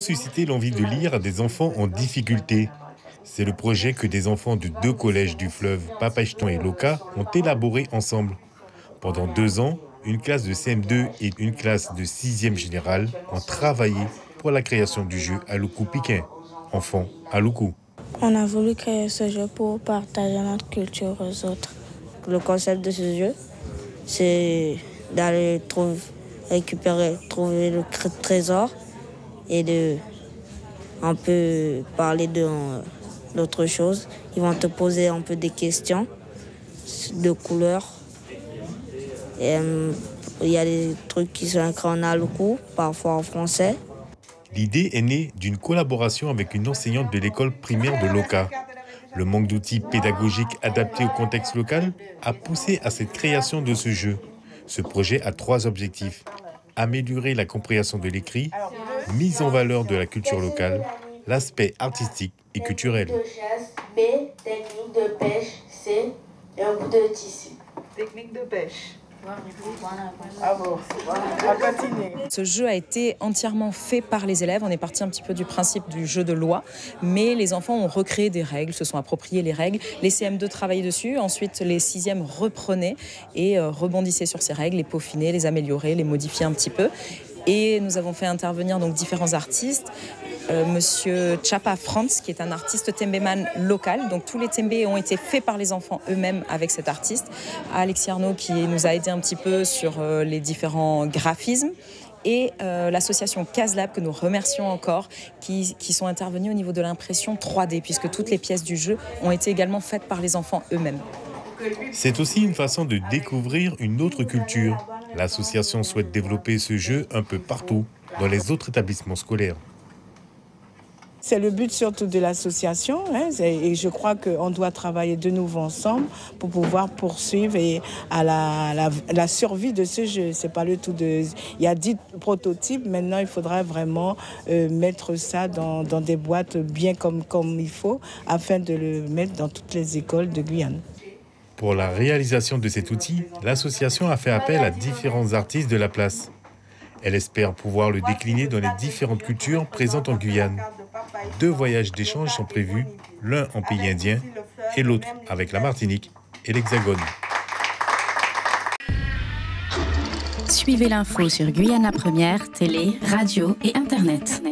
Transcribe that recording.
Susciter l'envie de lire à des enfants en difficulté. C'est le projet que des enfants de deux collèges du fleuve, Papaichton et Loka, ont élaboré ensemble. Pendant 2 ans, une classe de CM2 et une classe de 6e générale ont travaillé pour la création du jeu Aluku Piquin, enfant Aluku. On a voulu créer ce jeu pour partager notre culture aux autres. Le concept de ce jeu, c'est d'aller trouver le trésor et de un peu parler d'autre chose. Ils vont te poser un peu des questions de couleurs. Et il y a des trucs qui sont écrits en aluku, parfois en français. L'idée est née d'une collaboration avec une enseignante de l'école primaire de Loka. Le manque d'outils pédagogiques adaptés au contexte local a poussé à cette création de ce jeu. Ce projet a 3 objectifs. Améliorer la compréhension de l'écrit, mise en valeur de la culture locale, l'aspect artistique et culturel. B, technique de pêche. C, un bout de tissu. Technique de pêche. Bravo. On va continuer. Ce jeu a été entièrement fait par les élèves. On est parti un petit peu du principe du jeu de loi, mais les enfants ont recréé des règles, se sont appropriés les règles. Les CM2 travaillaient dessus, ensuite les 6e reprenaient et rebondissaient sur ces règles, les peaufinaient, les amélioraient, les modifiaient un petit peu. Et nous avons fait intervenir donc différents artistes. Monsieur Chapa Franz, qui est un artiste tembéman local. Donc tous les tembés ont été faits par les enfants eux-mêmes avec cet artiste. Alexis Arnaud qui nous a aidé un petit peu sur les différents graphismes. Et l'association CASLab, que nous remercions encore, qui sont intervenus au niveau de l'impression 3D, puisque toutes les pièces du jeu ont été également faites par les enfants eux-mêmes. C'est aussi une façon de découvrir une autre culture. L'association souhaite développer ce jeu un peu partout, dans les autres établissements scolaires. C'est le but surtout de l'association, et je crois qu'on doit travailler de nouveau ensemble pour pouvoir poursuivre et à la survie de ce jeu. C'est pas le tout de... Il y a 10 prototypes, maintenant il faudra vraiment mettre ça dans des boîtes bien comme il faut, afin de le mettre dans toutes les écoles de Guyane. Pour la réalisation de cet outil, l'association a fait appel à différents artistes de la place. Elle espère pouvoir le décliner dans les différentes cultures présentes en Guyane. 2 voyages d'échange sont prévus, l'un en pays indien et l'autre avec la Martinique et l'Hexagone. Suivez l'info sur Guyana Première, télé, radio et Internet.